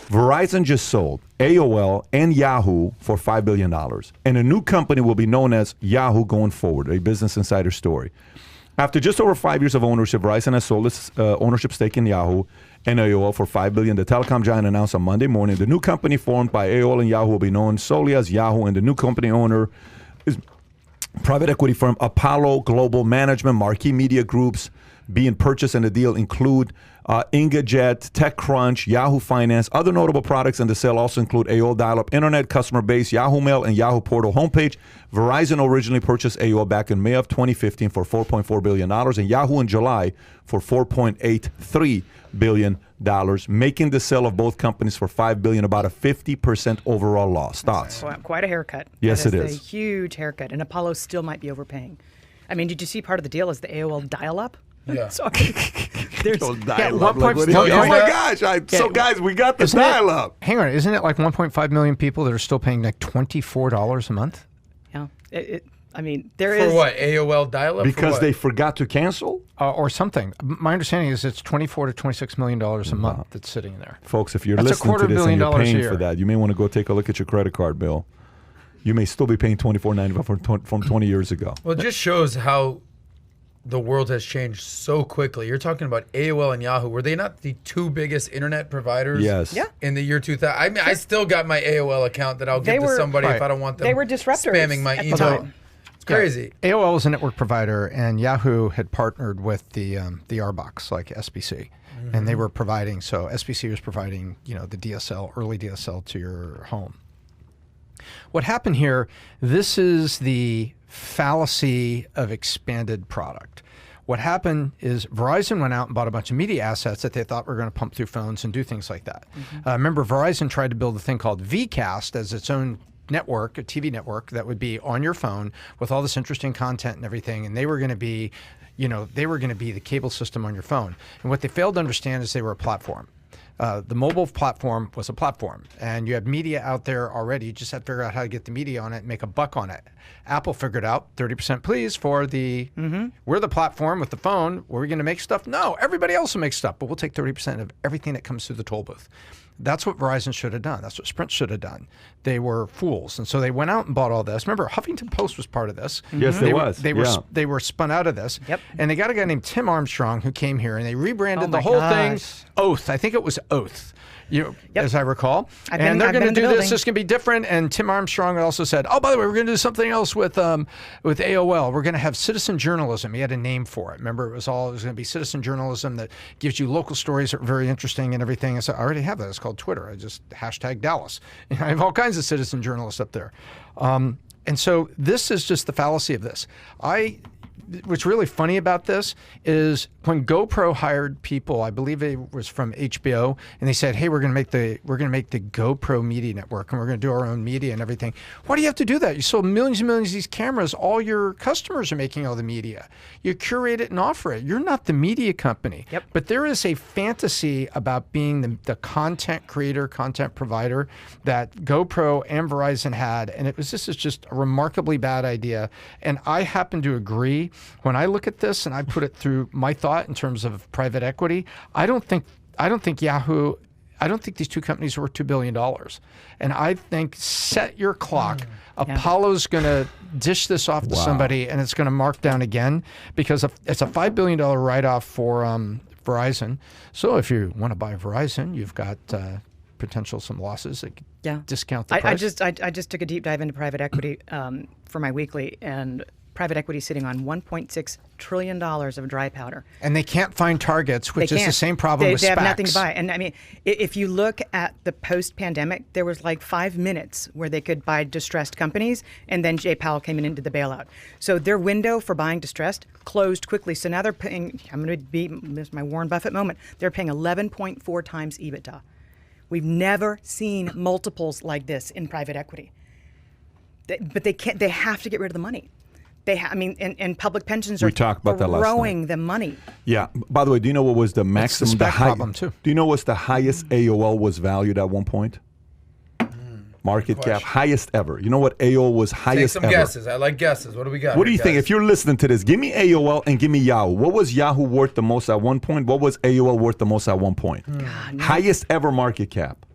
Verizon just sold AOL and Yahoo for $5 billion. And a new company will be known as Yahoo going forward, a Business Insider story. After just over 5 years of ownership, Verizon has sold its ownership stake in Yahoo and AOL for $5 billion. The telecom giant announced on Monday morning the new company formed by AOL and Yahoo will be known solely as Yahoo, and the new company owner is private equity firm Apollo Global Management. Marquee media groups being purchased in the deal include Engadget, TechCrunch, Yahoo Finance. Other notable products in the sale also include AOL dial-up internet customer base, Yahoo Mail, and Yahoo Portal homepage. Verizon originally purchased AOL back in May of 2015 for $4.4 billion, and Yahoo in July for $4.83 billion, making the sale of both companies for $5 billion about a 50% overall loss. Thoughts? Quite a haircut. Yes, it is. A huge haircut, and Apollo still might be overpaying. I mean, did you see part of the deal is the AOL dial-up? Yeah. So, there's Oh my gosh. So, guys, we got the dial-up. Hang on. Isn't it like 1.5 million people that are still paying like $24 a month? Yeah. I mean, there For is. what? AOL dial-up? Because they forgot to cancel? Or something. My understanding is it's $24 to $26 million a month that's sitting there. Folks, if you're That's listening to this and you're $250 million a paying year. for that, you may want to go take a look at your credit card bill. You may still be paying $24.95 from 20 years ago. Well, it just shows how the world has changed so quickly. You're talking about AOL and Yahoo. Were they not the two biggest internet providers? Yes. Yeah. In the year 2000. I mean, I still got my AOL account that I'll give to somebody if I don't want them. They were disruptors spamming my at the email. time. It's crazy. Yeah. AOL was a network provider, and Yahoo had partnered with the RBox, like SBC. And they were providing, so SBC was providing, the DSL, early DSL to your home. What happened here, this is the fallacy of expanded product. What happened is Verizon went out and bought a bunch of media assets that they thought were going to pump through phones and do things like that. Remember, Verizon tried to build a thing called Vcast as its own network, a TV network that would be on your phone with all this interesting content and everything, and they were going to be, the cable system on your phone. And what they failed to understand is they were a platform. The mobile platform was a platform, and you have media out there already. You just have to figure out how to get the media on it and make a buck on it. Apple figured out 30% please for the, we're the platform with the phone. Were we going to make stuff? No, everybody else will make stuff, but we'll take 30% of everything that comes through the toll booth. That's what Verizon should have done. That's what Sprint should have done. They were fools. And so they went out and bought all this. Remember, Huffington Post was part of this. Yes, it was. They were spun out of this. Yep. And they got a guy named Tim Armstrong who came here, and they rebranded Oh the whole my thing gosh. Oath. I think it was Oath. As I recall. I've And they're been going to in the do this. building. This is going to be different. And Tim Armstrong also said, oh, by the way, we're going to do something else with AOL. We're going to have citizen journalism. He had a name for it. Remember, it was going to be citizen journalism that gives you local stories that are very interesting and everything. And so I already have that. It's called Twitter. I just hashtag Dallas. And I have all kinds of citizen journalists up there. And so this is just the fallacy of this. What's really funny about this is when GoPro hired people, I believe it was from HBO, and they said, "Hey, we're going to make the GoPro media network, and we're going to do our own media and everything." Why do you have to do that? You sold millions and millions of these cameras. All your customers are making all the media. You curate it and offer it. You're not the media company. Yep. But there is a fantasy about being the content creator, content provider that GoPro and Verizon had, and this is just a remarkably bad idea. And I happen to agree. When I look at this and I put it through my thought in terms of private equity, I don't think Yahoo, I don't think these two companies are worth $2 billion. And I think set your clock. Apollo's going to dish this off to somebody, and it's going to mark down again because it's a $5 billion write-off for Verizon. So if you want to buy Verizon, you've got potential some losses that discount the price. I just took a deep dive into private equity for my weekly, and private equity sitting on $1.6 trillion of dry powder. And they can't find targets, which is the same problem with SPACs. They have nothing to buy. And I mean, if you look at the post-pandemic, there was like 5 minutes where they could buy distressed companies, and then Jay Powell came in and did the bailout. So their window for buying distressed closed quickly. So now they're paying, this is my Warren Buffett moment, they're paying 11.4 times EBITDA. We've never seen multiples like this in private equity. But they can't. They have to get rid of the money. And public pensions are throwing the money. Yeah. By the way, do you know what was the maximum? It's the SPAC problem too. Do you know what's the highest AOL was valued at one point? Market cap, highest ever. You know what AOL was highest ever? Take some guesses. I like guesses. What do we got? What do you think? If you're listening to this, give me AOL and give me Yahoo. What was Yahoo worth the most at one point? What was AOL worth the most at one point? God, no. Highest ever market cap.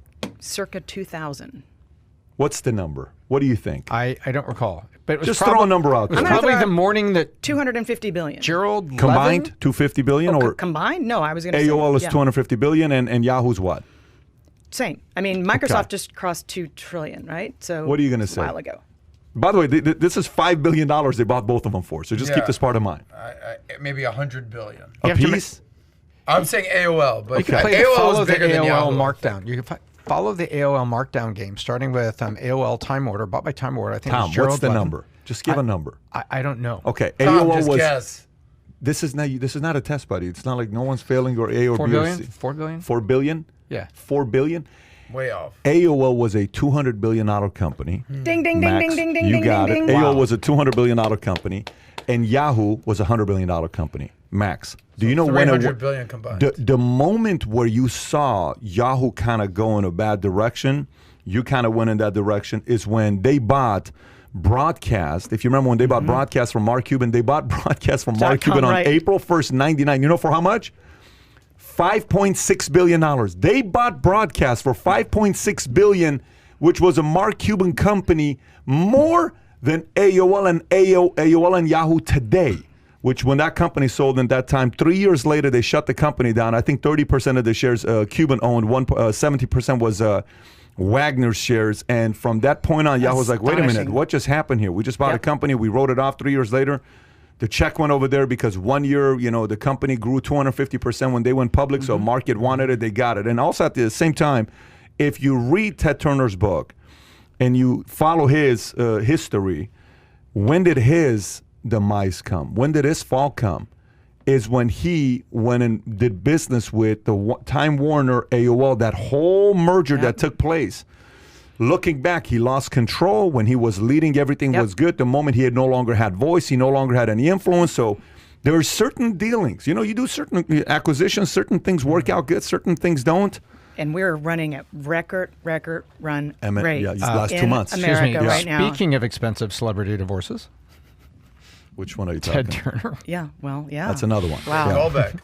circa 2000. What's the number? What do you think? I don't recall. But it was Just throw a number out It was there. probably the morning that 250 billion. Gerald Combined, Levin, 250 billion, or Combined? No, I was going to say. AOL is yeah. 250 billion, and Yahoo's what? Same. I mean, Microsoft Okay. just crossed 2 trillion, right? So What are you gonna a say? while ago. By the way, this is $5 billion they bought both of them for. So just keep Yeah. this part in mind. Maybe 100 billion. A have to piece? I'm saying AOL, but Okay. play the AOL follow is the bigger than AOL Yahoo. markdown. You can follow the AOL markdown game, starting with AOL Time Order, bought by Time Order. I think it Tom, was Gerald what's the Levin. number? Just give a number. I don't know. Okay, Tom, AOL just was. guess. This is not a test, buddy. It's not like no one's failing or A or 4 B or billion? C. 4 billion? 4 billion? Yeah. 4 billion? Way off. AOL was a $200 billion company. Ding, ding, ding, Max, ding, ding, ding, you ding, got ding, it. ding. AOL was a $200 billion company, and Yahoo was a $100 billion company. Max, do you know when 300 billion combined. the moment where you saw Yahoo kind of go in a bad direction, you kind of went in that direction, is when they bought Broadcast. If you remember when they bought Broadcast from Mark Cuban, they bought Broadcast from Mark Cuban on right. April 1st, 99. You know for how much? $5.6 billion. They bought Broadcast for $5.6 billion, which was a Mark Cuban company, more than AOL and Yahoo today. Which, when that company sold in that time, 3 years later they shut the company down. I think 30% of the shares Cuban owned, 70% was Wagner's shares. And from that point on, Yahoo was like, wait a minute, astonishing. what just happened here? We just bought a Yep. company, we wrote it off 3 years later. The check went over there because 1 year, the company grew 250% when they went public. So market wanted it, they got it. And also at the same time, if you read Ted Turner's book and you follow his history, when did his demise come? When did his fall come? Is when he went and did business with the Time Warner AOL, that whole merger that took place. Looking back, he lost control. When he was leading, everything was good. The moment he had no longer had voice, he no longer had any influence. So there are certain dealings. You do certain acquisitions, certain things work out good, certain things don't. And we're running at record run rate. Yeah, these last 2 months. America right now. Speaking of expensive celebrity divorces, Which one are you talking? Ted Turner. Yeah, well, yeah. That's another one. Wow. Yeah. Callback.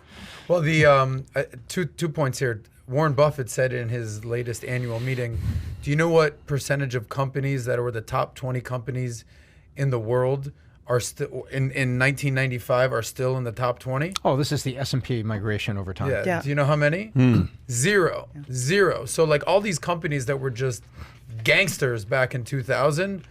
Well, the 2 points here. Warren Buffett said in his latest annual meeting, do you know what percentage of companies that were the top 20 companies in the world are still in 1995 are still in the top 20? Oh, this is the S&P migration over time. Yeah. Yeah. Do you know how many? Zero. So like all these companies that were just gangsters back in 2000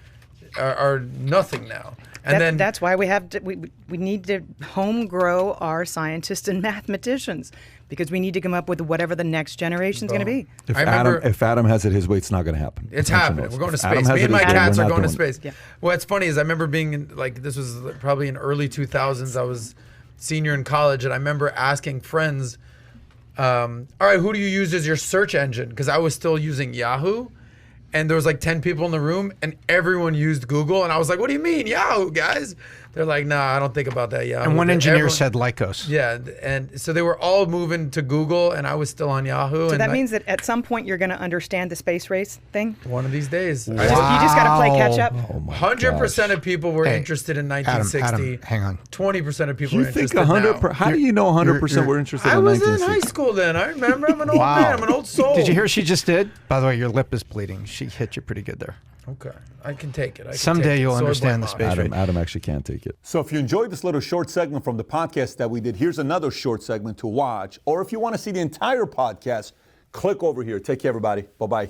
are nothing now. And then that's why we have to, we need to home grow our scientists and mathematicians, because we need to come up with whatever the next generation's going to be. If I remember- Adam has it his way, it's not going to happen. It's Don't you happening. know? We're going to If Adam space. has Me it and my his way, cats we're are not going to doing it. space. Yeah. What's funny is I remember being in, like, this was probably in early 2000s. I was senior in college, and I remember asking friends, all right, who do you use as your search engine? Because I was still using Yahoo. And there was like 10 people in the room, and everyone used Google. And I was like, what do you mean, Yahoo, guys? They're like, nah, I don't think about that, Yahoo. And one But engineer everyone- said Lycos. Yeah, and so they were all moving to Google, and I was still on Yahoo. So and that means that at some point you're going to understand the space race thing. one of these days, You just got to play catch up. Oh my 100% of people were Hey, interested in 1960. Adam, hang on. 20% of people You were think interested 100? now. How do you know 100% were interested I in was in 1960? high school then. I remember. I'm an old man. I'm an old soul. Did you hear what she just did? By the way, your lip is bleeding. She hit you pretty good there. Okay, I can take it. I can Someday take it. you'll Sword understand blade the mob. space. Adam actually can't take it. So if you enjoyed this little short segment from the podcast that we did, here's another short segment to watch. Or if you want to see the entire podcast, click over here. Take care, everybody. Bye-bye.